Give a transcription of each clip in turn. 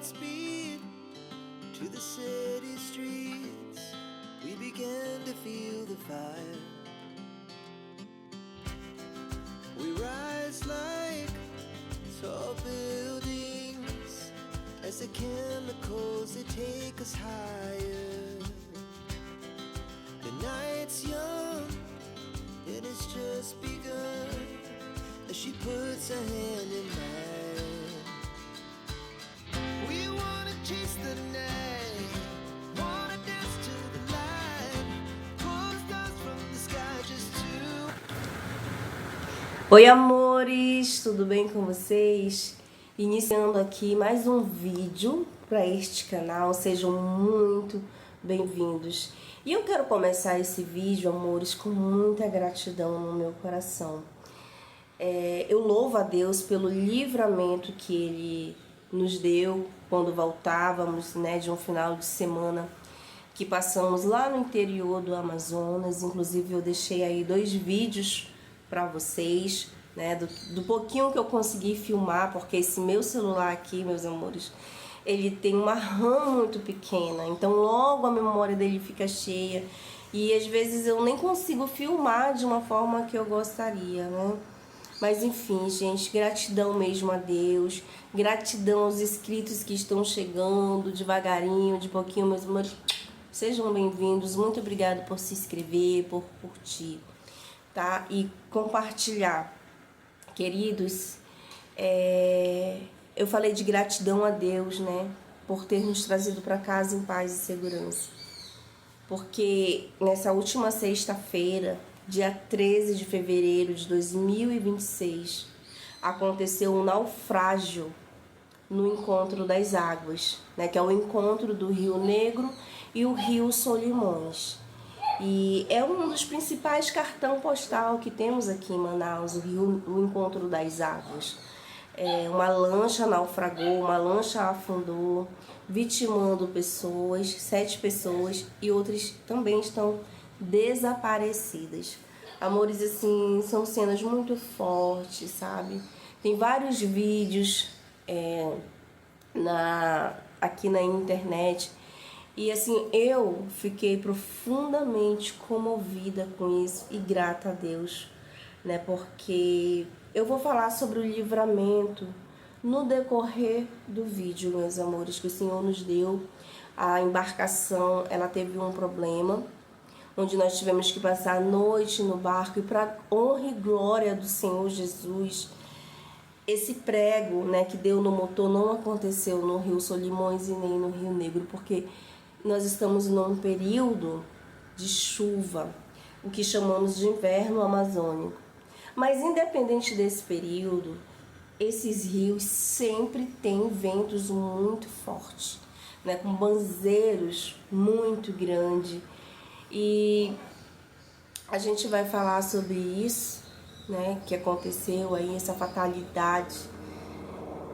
speed to the city streets. We began to feel the fire. We rise like tall buildings as the chemicals, they take us higher. The night's young and it's just begun as she puts her hand in mine. We wanna chase the night, wanna dance to the light, pull stars from the sky just to... Oi, amores, tudo bem com vocês? Iniciando aqui mais um vídeo para este canal, sejam muito bem-vindos. E eu quero começar esse vídeo, amores, com muita gratidão no meu coração. Eu louvo a Deus pelo livramento que Ele nos deu quando voltávamos, né, de um final de semana que passamos lá no interior do Amazonas. Inclusive eu deixei aí 2 vídeos para vocês, né, do pouquinho que eu consegui filmar, porque esse meu celular aqui, meus amores, ele tem uma RAM muito pequena, então logo a memória dele fica cheia e às vezes eu nem consigo filmar de uma forma que eu gostaria, né? Mas enfim, gente, gratidão mesmo a Deus, gratidão aos inscritos que estão chegando devagarinho, de pouquinho, meus amores. Sejam bem-vindos, muito obrigada por se inscrever, por curtir, tá? E compartilhar. Queridos, eu falei de gratidão a Deus, né? Por ter nos trazido para casa em paz e segurança. Porque nessa última sexta-feira, dia 13 de fevereiro de 2026, aconteceu um naufrágio no encontro das águas, né? Que é o encontro do Rio Negro e o Rio Solimões. E é um dos principais cartão postal que temos aqui em Manaus, o Encontro das Águas. Uma lancha naufragou, uma lancha afundou, vitimando pessoas, 7 pessoas, e outras também estão desaparecidas. Amores, assim, são cenas muito fortes, sabe? Tem vários vídeos aqui na internet. E assim, eu fiquei profundamente comovida com isso e grata a Deus, né? Porque eu vou falar sobre o livramento no decorrer do vídeo, meus amores, que o Senhor nos deu. A embarcação, ela teve um problema, onde nós tivemos que passar a noite no barco, e para honra e glória do Senhor Jesus, esse prego, né, que deu no motor não aconteceu no Rio Solimões e nem no Rio Negro, porque nós estamos num período de chuva, o que chamamos de inverno amazônico. Mas independente desse período, esses rios sempre têm ventos muito fortes, né, com banzeiros muito grandes. E a gente vai falar sobre isso, né, que aconteceu aí, essa fatalidade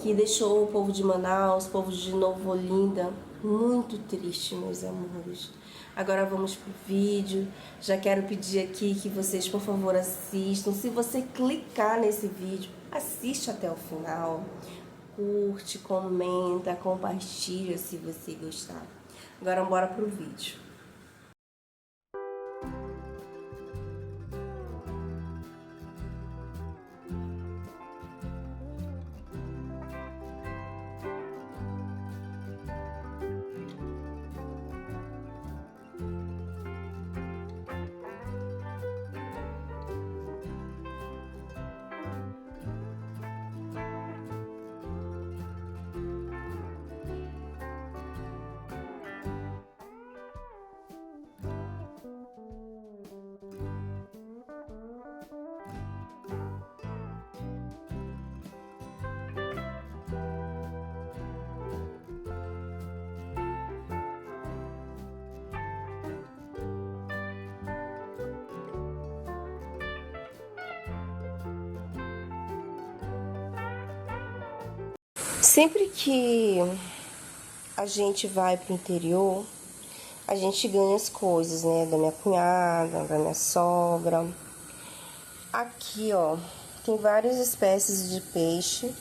que deixou o povo de Manaus, o povo de Nova Olinda, muito triste, meus amores. Agora vamos pro vídeo. Já quero pedir aqui que vocês, por favor, assistam. Se você clicar nesse vídeo, assiste até o final. Curte, comenta, compartilha se você gostar. Agora bora pro vídeo. Sempre que a gente vai pro interior, a gente ganha as coisas, né? Da minha cunhada, da minha sogra. Aqui, ó, tem várias espécies de peixe.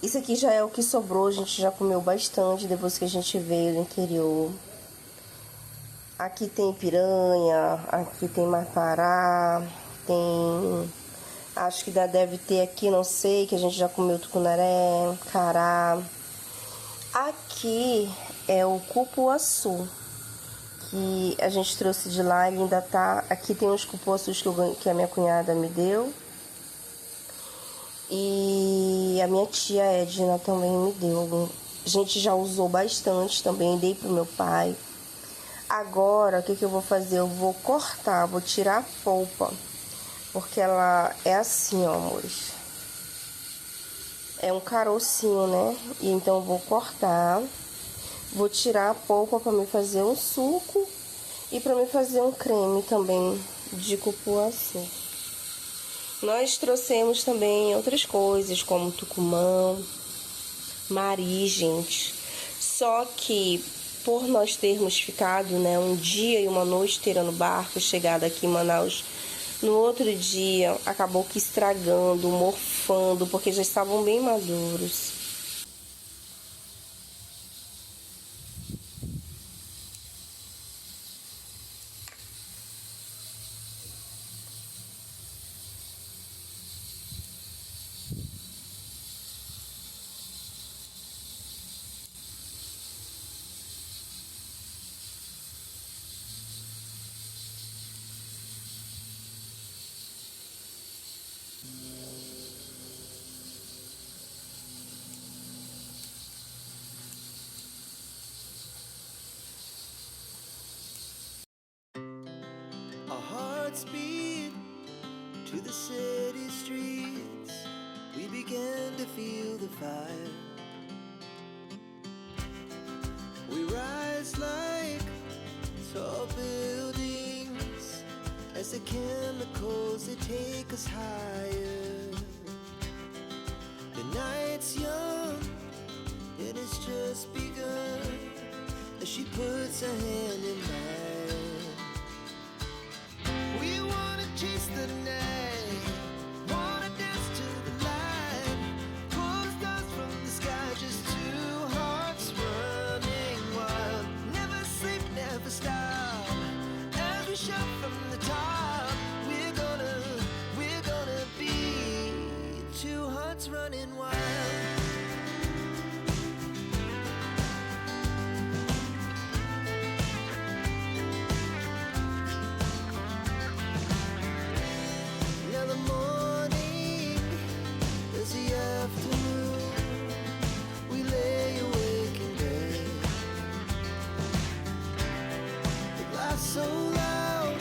Isso aqui já é o que sobrou, a gente já comeu bastante depois que a gente veio do interior. Aqui tem piranha, aqui tem mapará, tem... Acho que deve ter aqui, não sei, que a gente já comeu tucunaré, cará. Aqui é o cupuaçu, que a gente trouxe de lá, ele ainda tá... Aqui tem uns cupuaçus que a minha cunhada me deu. E a minha tia Edna também me deu. A gente já usou bastante também, dei pro meu pai. Agora, o que eu vou fazer? Eu vou cortar, vou tirar a polpa. Porque ela é assim, ó, amores. É um carocinho, né? E então eu vou cortar. Vou tirar a polpa para me fazer um suco. E para me fazer um creme também de cupuaçu. Nós trouxemos também outras coisas, como tucumã, mari, gente. Só que por nós termos ficado, né, um dia e uma noite inteira no barco, chegado aqui em Manaus, no outro dia acabou que estragando, morfando, porque já estavam bem maduros. Our hearts beat to the city streets. We began to feel the fire. We rise like tall buildings as the chemicals they take us higher. The night's young and it's just begun as she puts her hand in mine. We wanna chase the night, wanna dance to the light, pull stars from the sky, just two hearts running wild. Never sleep, never stop, as we shout from the top. We're gonna be two hearts running wild. Now the morning is the afternoon. We lay awake in bed. It laughs so loud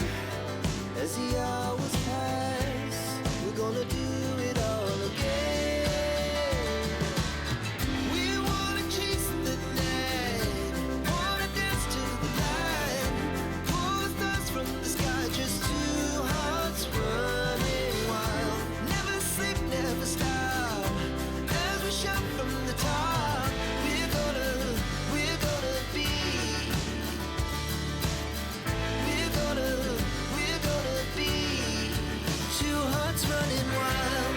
as the hours pass. We're gonna do it all again. We wanna chase the night, wanna dance to the light, pull the stars from the sky, just two hearts running wild. Never sleep, never stop, as we shout from the top. We're gonna be, we're gonna be two hearts running wild.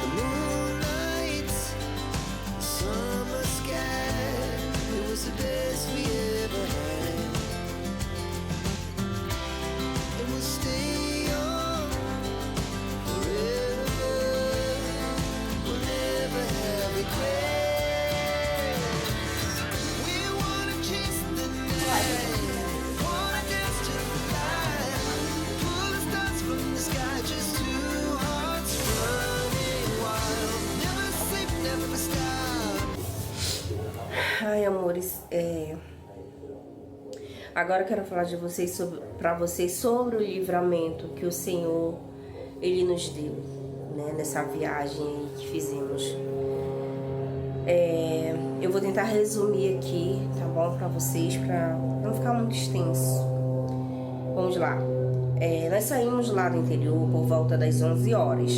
The moonlight, summer sky, it was the best we ever had. And we'll stay young forever. We'll never have regrets. We wanna chase the night, wanna dance to the light, pull the stars from the sky, just two hearts running wild. Never sleep, never stop. Ai, amores, agora eu quero falar para vocês sobre o livramento que o Senhor ele nos deu, né, nessa viagem aí que fizemos. Eu vou tentar resumir aqui, tá bom, para vocês, para não ficar muito extenso. Vamos lá. Nós saímos lá do interior por volta das 11 horas.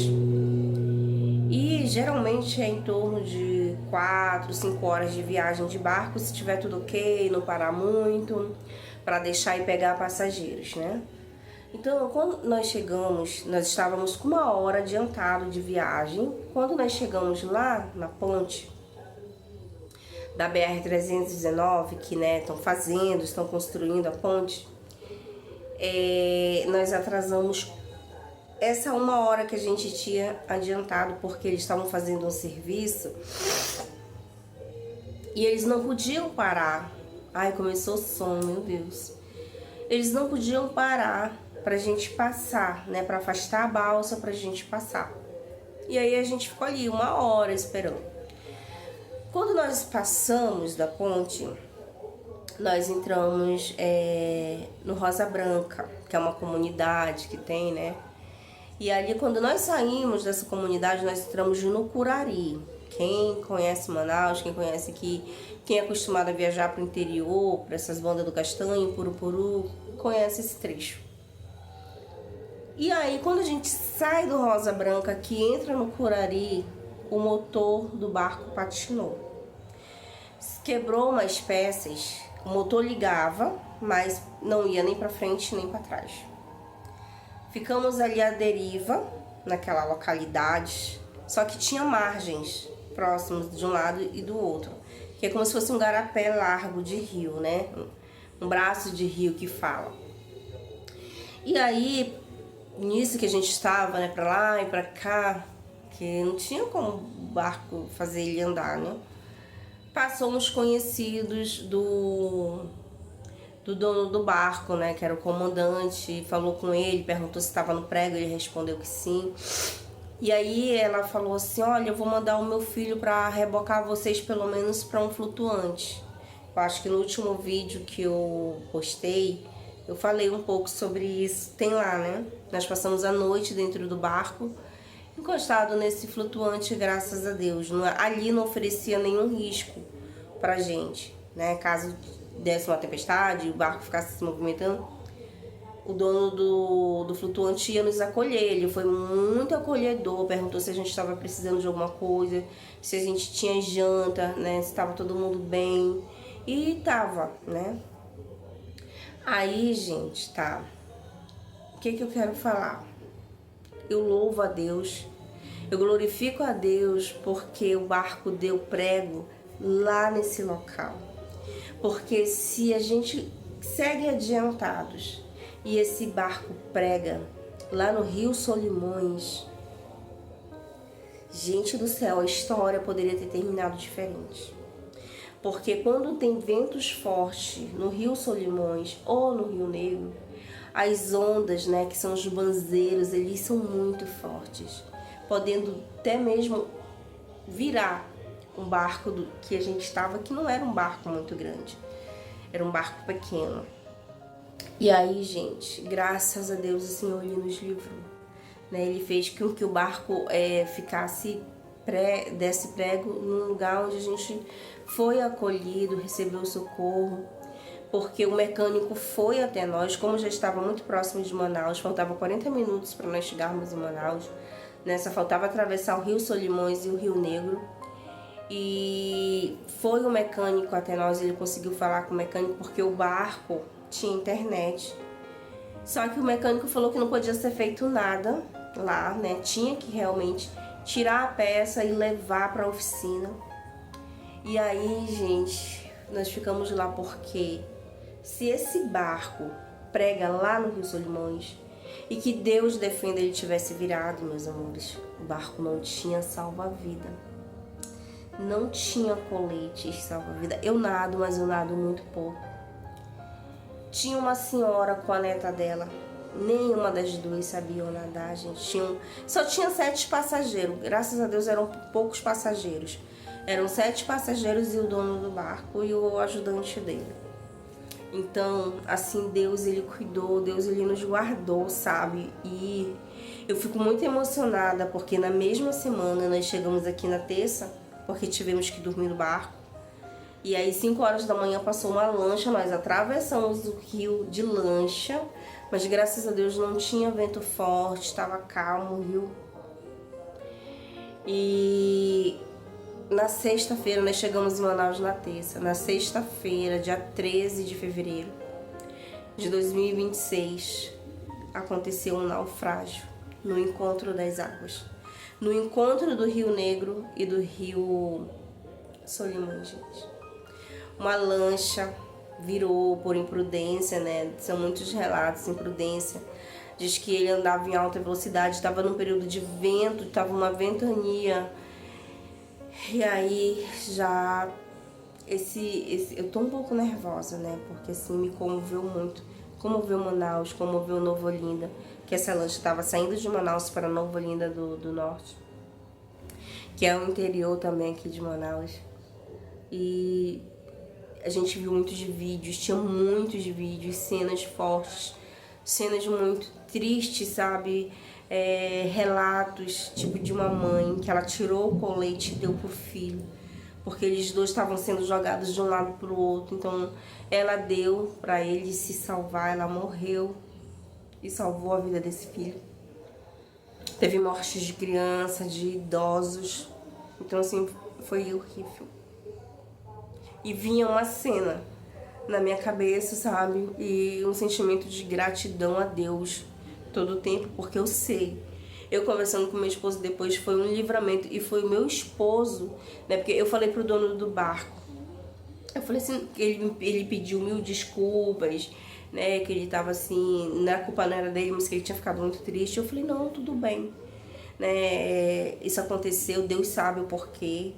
E geralmente é em torno de 4, 5 horas de viagem de barco, se tiver tudo ok, não parar muito, para deixar e pegar passageiros, né? Então, quando nós chegamos, nós estávamos com 1 hora adiantado de viagem. Quando nós chegamos lá na ponte da BR-319, que estão construindo a ponte, nós atrasamos essa 1 hora que a gente tinha adiantado, porque eles estavam fazendo um serviço e eles não podiam parar. Ai, começou o som, meu Deus. Eles não podiam parar pra gente passar, né? Pra afastar a balsa pra gente passar. E aí a gente ficou ali 1 hora esperando. Quando nós passamos da ponte, nós entramos no Rosa Branca, que é uma comunidade que tem, né? E ali, quando nós saímos dessa comunidade, nós entramos no Curari. Quem conhece Manaus, quem conhece aqui, quem é acostumado a viajar para o interior, para essas bandas do Castanho, Purupuru, conhece esse trecho. E aí, quando a gente sai do Rosa Branca, que entra no Curari, o motor do barco patinou. Quebrou umas peças, o motor ligava, mas não ia nem para frente nem para trás. Ficamos ali à deriva, naquela localidade, só que tinha margens próximos de um lado e do outro, que é como se fosse um garapé largo de rio, né? Um braço de rio que fala. E aí, nisso que a gente estava, né, pra lá e pra cá, que não tinha como o barco fazer ele andar, né? Passou uns conhecidos do dono do barco, né, que era o comandante, falou com ele, perguntou se estava no prego, ele respondeu que sim. E aí ela falou assim: olha, eu vou mandar o meu filho para rebocar vocês pelo menos para um flutuante. Eu acho que no último vídeo que eu postei, eu falei um pouco sobre isso. Tem lá, né? Nós passamos a noite dentro do barco, encostado nesse flutuante, graças a Deus. Ali não oferecia nenhum risco pra gente, né? Caso desse uma tempestade, o barco ficasse se movimentando, o dono do flutuante ia nos acolher. Ele foi muito acolhedor, perguntou se a gente estava precisando de alguma coisa, se a gente tinha janta, né? Se estava todo mundo bem. E tava, né? Aí, gente, tá. O que eu quero falar? Eu louvo a Deus, eu glorifico a Deus porque o barco deu prego lá nesse local. Porque se a gente segue adiantados e esse barco prega lá no Rio Solimões, gente do céu, a história poderia ter terminado diferente. Porque quando tem ventos fortes no Rio Solimões ou no Rio Negro, as ondas, né, que são os banzeiros, eles são muito fortes, podendo até mesmo virar um barco que a gente estava, que não era um barco muito grande, era um barco pequeno. E aí, gente, graças a Deus, o Senhor ele nos livrou, né? Ele fez com que o barco desse prego num lugar onde a gente foi acolhido, recebeu socorro, porque o mecânico foi até nós, como já estava muito próximo de Manaus, faltava 40 minutos para nós chegarmos em Manaus, né? Só faltava atravessar o Rio Solimões e o Rio Negro. E foi o mecânico até nós, ele conseguiu falar com o mecânico porque o barco tinha internet. Só que o mecânico falou que não podia ser feito nada lá, né? Tinha que realmente tirar a peça e levar para a oficina. E aí, gente, nós ficamos lá porque se esse barco prega lá no Rio Solimões e que Deus defenda ele tivesse virado, meus amores, o barco não tinha salva-vida. Não tinha colete salva-vida. Eu nado, mas eu nado muito pouco. Tinha uma senhora com a neta dela. Nenhuma das duas sabiam nadar, gente. Só tinha 7 passageiros. Graças a Deus eram poucos passageiros. Eram 7 passageiros e o dono do barco e o ajudante dele. Então, assim, Deus ele cuidou, Deus ele nos guardou, sabe? E eu fico muito emocionada porque na mesma semana nós chegamos aqui na terça, porque tivemos que dormir no barco. E aí 5 horas da manhã passou uma lancha, nós atravessamos o rio de lancha, Mas graças a Deus não tinha vento forte, estava calmo o rio. E na sexta-feira, nós chegamos em Manaus na terça. Na sexta-feira, dia 13 de fevereiro de 2026, aconteceu um naufrágio no encontro das águas. No encontro do Rio Negro e do Rio Solimões, gente. Uma lancha virou por imprudência, né? São muitos relatos, imprudência. Diz que ele andava em alta velocidade, estava num período de vento, estava uma ventania. E aí já eu tô um pouco nervosa, né? Porque assim me comoveu muito. Comoveu Manaus, comoveu Nova Olinda, que essa lancha estava saindo de Manaus para Nova Olinda do Norte, que é o interior também aqui de Manaus. E a gente viu muitos vídeos, tinha muitos vídeos, cenas fortes, cenas muito tristes, sabe? Relatos, tipo de uma mãe que ela tirou o colete e deu pro filho, porque eles dois estavam sendo jogados de um lado pro outro. Então ela deu para ele se salvar, ela morreu e salvou a vida desse filho. Teve mortes de criança, de idosos. Então assim, foi horrível. E vinha uma cena na minha cabeça, sabe? E um sentimento de gratidão a Deus todo o tempo, porque eu sei. Eu conversando com meu esposo depois, foi um livramento. E foi o meu esposo, né? Porque eu falei pro dono do barco. Eu falei assim, ele pediu 1000 desculpas, né? Que ele tava assim, a culpa não era dele, mas que ele tinha ficado muito triste. Eu falei, não, tudo bem, né? Isso aconteceu, Deus sabe o porquê.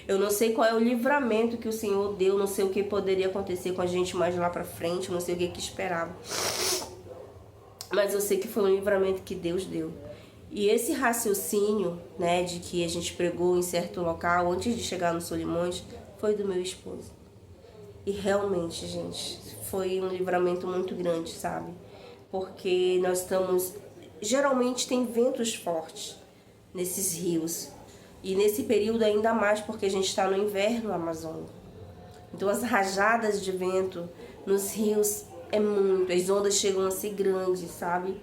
Eu não sei qual é o livramento que o Senhor deu, não sei o que poderia acontecer com a gente mais lá pra frente, não sei o que esperava. Mas eu sei que foi um livramento que Deus deu. E esse raciocínio, né, de que a gente pregou em certo local antes de chegar no Solimões, foi do meu esposo. E realmente, gente, foi um livramento muito grande, sabe? Porque nós estamos... Geralmente tem ventos fortes nesses rios. E nesse período ainda mais porque a gente está no inverno amazônico. Então as rajadas de vento nos rios é muito, as ondas chegam a ser grandes, sabe?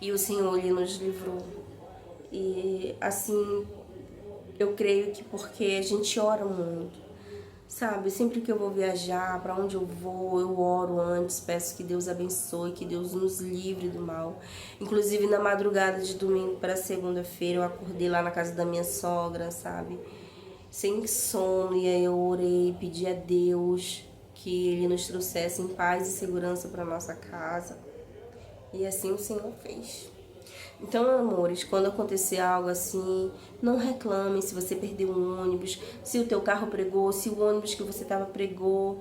E o Senhor, Ele nos livrou. E assim, eu creio que porque a gente ora muito, sabe? Sempre que eu vou viajar, para onde eu vou, eu oro antes, peço que Deus abençoe, que Deus nos livre do mal. Inclusive na madrugada de domingo para segunda-feira, eu acordei lá na casa da minha sogra, sabe? Sem sono, e aí eu orei, pedi a Deus que Ele nos trouxesse em paz e segurança para nossa casa. E assim o Senhor fez. Então, amores, quando acontecer algo assim, não reclame se você perdeu um ônibus, se o teu carro pregou, se o ônibus que você estava pregou.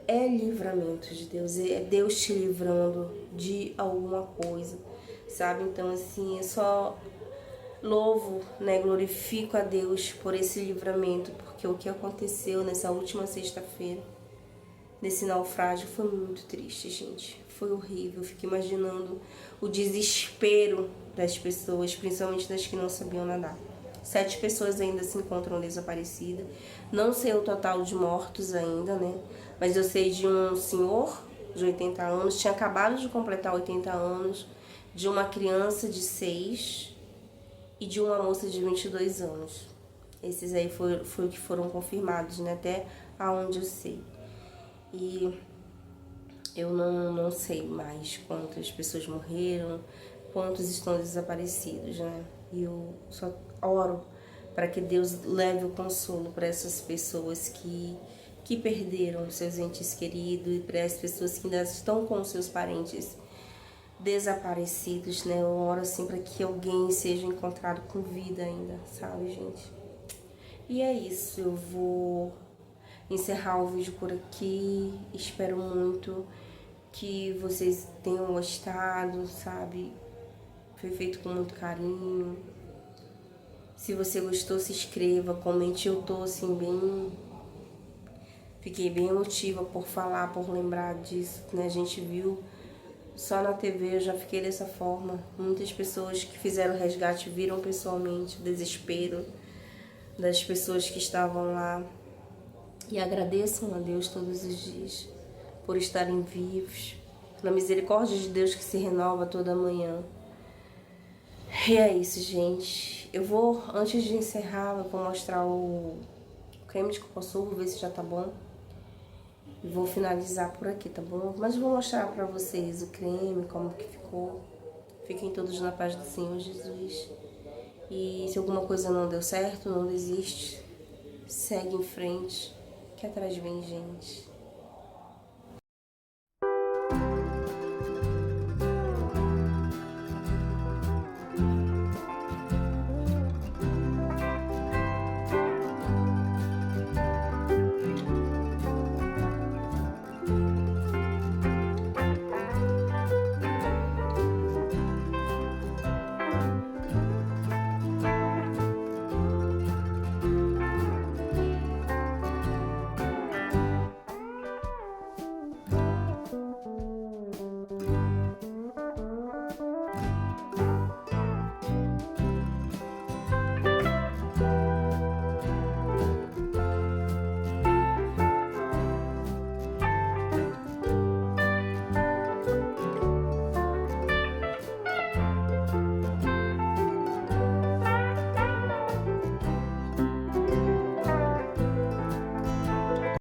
É livramento de Deus, é Deus te livrando de alguma coisa, sabe? Então, assim, eu só louvo, né, glorifico a Deus por esse livramento, porque o que aconteceu nessa última sexta-feira, nesse naufrágio, foi muito triste, gente. Foi horrível, eu fico imaginando o desespero das pessoas, principalmente das que não sabiam nadar. 7 pessoas ainda se encontram desaparecidas. Não sei o total de mortos ainda, né? Mas eu sei de um senhor de 80 anos, tinha acabado de completar 80 anos, de uma criança de 6 e de uma moça de 22 anos. Esses aí foi o que foram confirmados, né? Até aonde eu sei. E eu não sei mais quantas pessoas morreram, quantos estão desaparecidos, né? E eu só oro para que Deus leve o consolo para essas pessoas que perderam seus entes queridos e para as pessoas que ainda estão com seus parentes desaparecidos, né? Eu oro assim para que alguém seja encontrado com vida ainda, sabe, gente? E é isso, eu vou encerrar o vídeo por aqui. Espero muito que vocês tenham gostado, sabe? Foi feito com muito carinho. Se você gostou, se inscreva, comente. Eu tô assim bem... Fiquei bem emotiva por falar, por lembrar disso, né? A gente viu só na TV, eu já fiquei dessa forma. Muitas pessoas que fizeram o resgate viram pessoalmente o desespero das pessoas que estavam lá. E agradeçam a Deus todos os dias por estarem vivos, na misericórdia de Deus que se renova toda manhã. E é isso, gente. Eu vou, antes de encerrar, eu vou mostrar o creme de copossuru, ver se já tá bom. E vou finalizar por aqui, tá bom? Mas vou mostrar pra vocês o creme, como que ficou. Fiquem todos na paz do Senhor Jesus. E se alguma coisa não deu certo, não desiste. Segue em frente, que atrás vem gente.